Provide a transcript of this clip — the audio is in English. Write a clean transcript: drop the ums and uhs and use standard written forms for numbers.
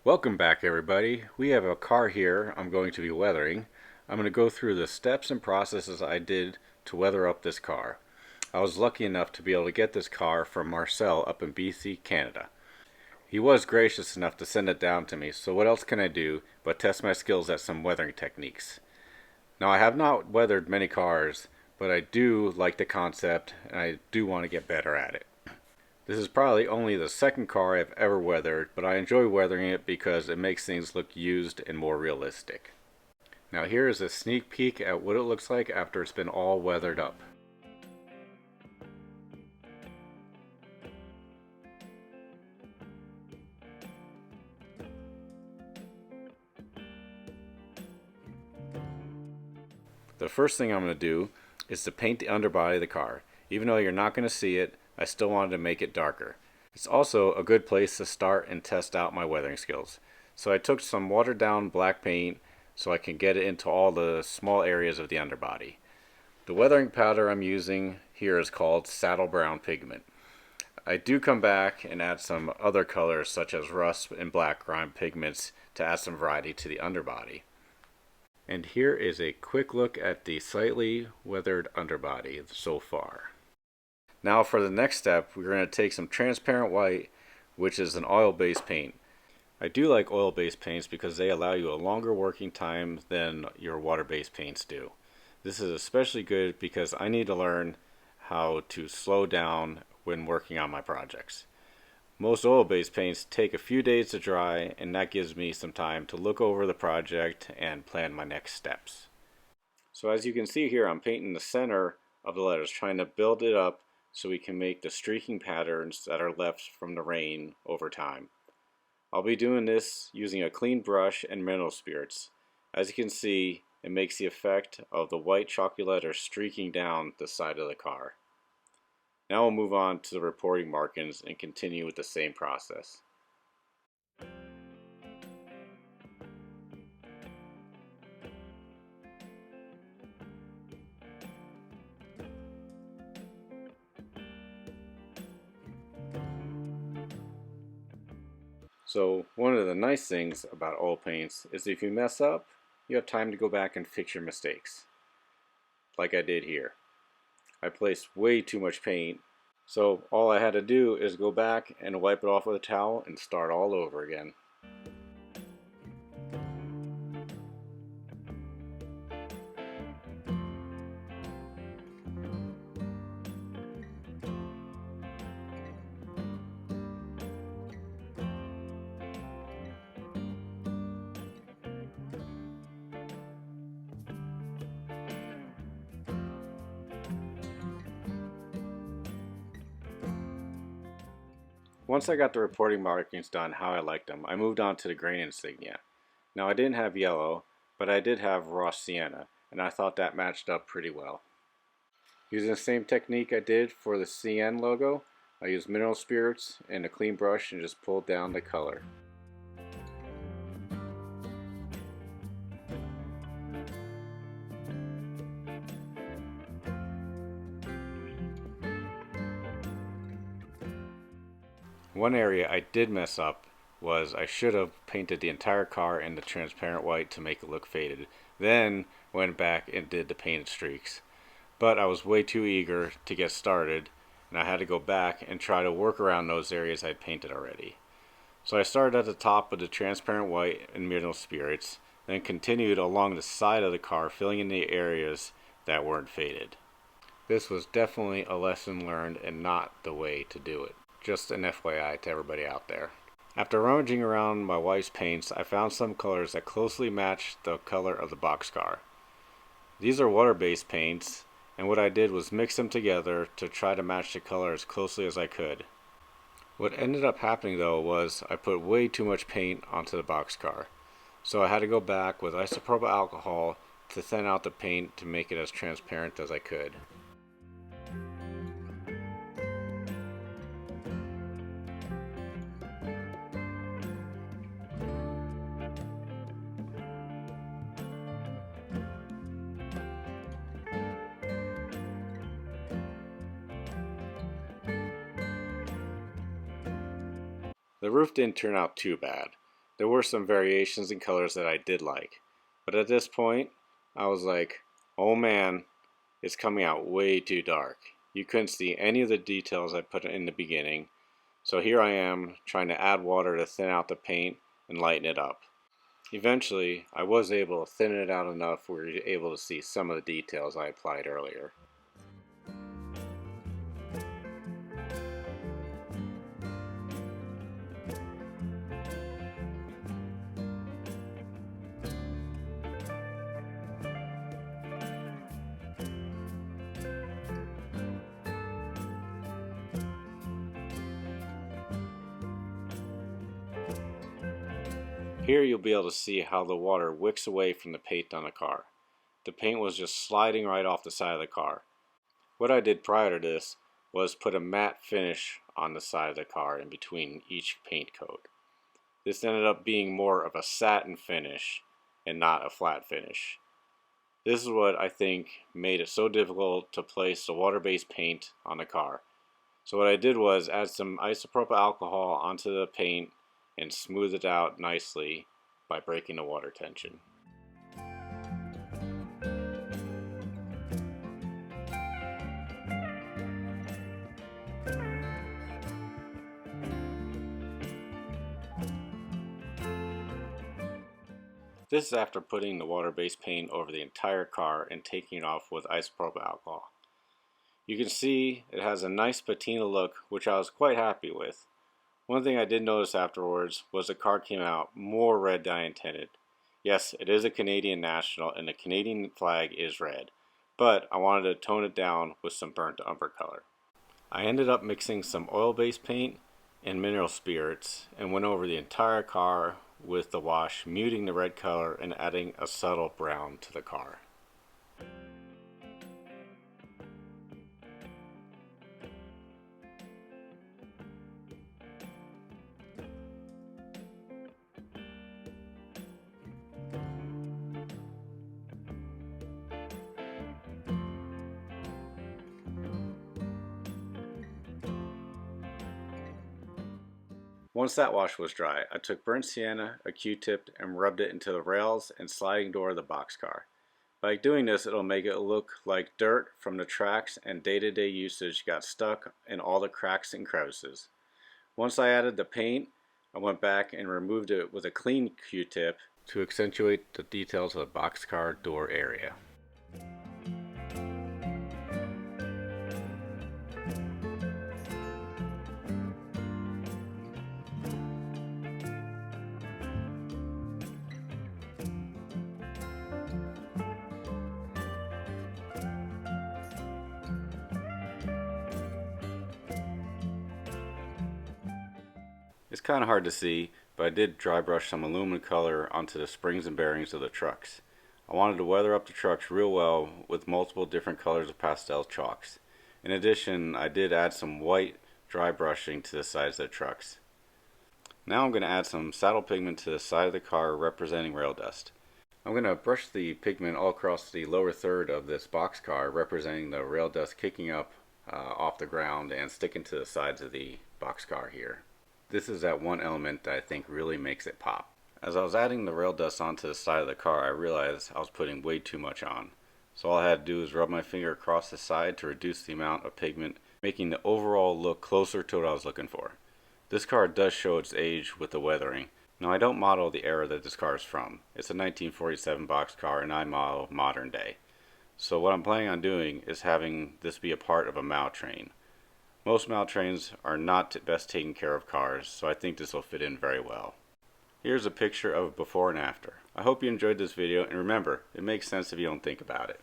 Welcome back, everybody. We have a car here I'm going to be weathering. I'm going to go through the steps and processes I did to weather up this car. I was lucky enough to be able to get this car from Marcel up in BC, Canada. He was gracious enough to send it down to me, so what else can I do but test my skills at some weathering techniques? Now, I have not weathered many cars, but I do like the concept and I do want to get better at it. This is probably only the second car I've ever weathered, but I enjoy weathering it because it makes things look used and more realistic. Now here is a sneak peek at what it looks like after it's been all weathered up. The first thing I'm going to do is to paint the underbody of the car. Even though you're not going to see it, I still wanted to make it darker. It's also a good place to start and test out my weathering skills. So I took some watered down black paint so I can get it into all the small areas of the underbody. The weathering powder I'm using here is called saddle brown pigment. I do come back and add some other colors such as rust and black grime pigments to add some variety to the underbody. And here is a quick look at the slightly weathered underbody so far. Now for the next step, we're going to take some transparent white, which is an oil-based paint. I do like oil-based paints because they allow you a longer working time than your water-based paints do. This is especially good because I need to learn how to slow down when working on my projects. Most oil-based paints take a few days to dry, and that gives me some time to look over the project and plan my next steps. So as you can see here, I'm painting the center of the letters, trying to build it up so we can make the streaking patterns that are left from the rain over time. I'll be doing this using a clean brush and mineral spirits. As you can see, it makes the effect of the white chalky letters streaking down the side of the car. Now we'll move on to the reporting markings and continue with the same process. So one of the nice things about oil paints is if you mess up, you have time to go back and fix your mistakes. Like I did here. I placed way too much paint, so all I had to do is go back and wipe it off with a towel and start all over again. Once I got the reporting markings done how I liked them, I moved on to the grain insignia. Now I didn't have yellow, but I did have raw sienna, and I thought that matched up pretty well. Using the same technique I did for the CN logo, I used mineral spirits and a clean brush and just pulled down the color. One area I did mess up was I should have painted the entire car in the transparent white to make it look faded, then went back and did the painted streaks. But I was way too eager to get started, and I had to go back and try to work around those areas I'd painted already. So I started at the top with the transparent white and mineral spirits, then continued along the side of the car, filling in the areas that weren't faded. This was definitely a lesson learned and not the way to do it. Just an FYI to everybody out there. After rummaging around my wife's paints, I found some colors that closely matched the color of the boxcar. These are water-based paints, and what I did was mix them together to try to match the color as closely as I could. What ended up happening though was I put way too much paint onto the boxcar, so I had to go back with isopropyl alcohol to thin out the paint to make it as transparent as I could. The roof didn't turn out too bad. There were some variations in colors that I did like, but at this point I was like, oh man, it's coming out way too dark. You couldn't see any of the details I put in the beginning, so here I am trying to add water to thin out the paint and lighten it up. Eventually, I was able to thin it out enough where you're able to see some of the details I applied earlier. Here you'll be able to see how the water wicks away from the paint on the car. The paint was just sliding right off the side of the car. What I did prior to this was put a matte finish on the side of the car in between each paint coat. This ended up being more of a satin finish and not a flat finish. This is what I think made it so difficult to place the water-based paint on the car. So what I did was add some isopropyl alcohol onto the paint and smooth it out nicely by breaking the water tension. This is after putting the water-based paint over the entire car and taking it off with isopropyl alcohol. You can see it has a nice patina look, which I was quite happy with. One thing I did notice afterwards was the car came out more red than I intended. Yes, it is a Canadian national and the Canadian flag is red, but I wanted to tone it down with some burnt umber color. I ended up mixing some oil-based paint and mineral spirits and went over the entire car with the wash, muting the red color and adding a subtle brown to the car. Once that wash was dry, I took burnt sienna, a Q-tip, and rubbed it into the rails and sliding door of the boxcar. By doing this, it'll make it look like dirt from the tracks and day-to-day usage got stuck in all the cracks and crevices. Once I added the paint, I went back and removed it with a clean Q-tip to accentuate the details of the boxcar door area. It's kind of hard to see, but I did dry brush some aluminum color onto the springs and bearings of the trucks. I wanted to weather up the trucks real well with multiple different colors of pastel chalks. In addition, I did add some white dry brushing to the sides of the trucks. Now I'm going to add some saddle pigment to the side of the car representing rail dust. I'm going to brush the pigment all across the lower third of this boxcar representing the rail dust kicking up off the ground and sticking to the sides of the boxcar here. This is that one element that I think really makes it pop. As I was adding the rail dust onto the side of the car, I realized I was putting way too much on. So all I had to do was rub my finger across the side to reduce the amount of pigment, making the overall look closer to what I was looking for. This car does show its age with the weathering. Now I don't model the era that this car is from. It's a 1947 boxcar and I model modern day. So what I'm planning on doing is having this be a part of a MOW train. Most MOW trains are not best taken care of cars, so I think this will fit in very well. Here's a picture of before and after. I hope you enjoyed this video, and remember, it makes sense if you don't think about it.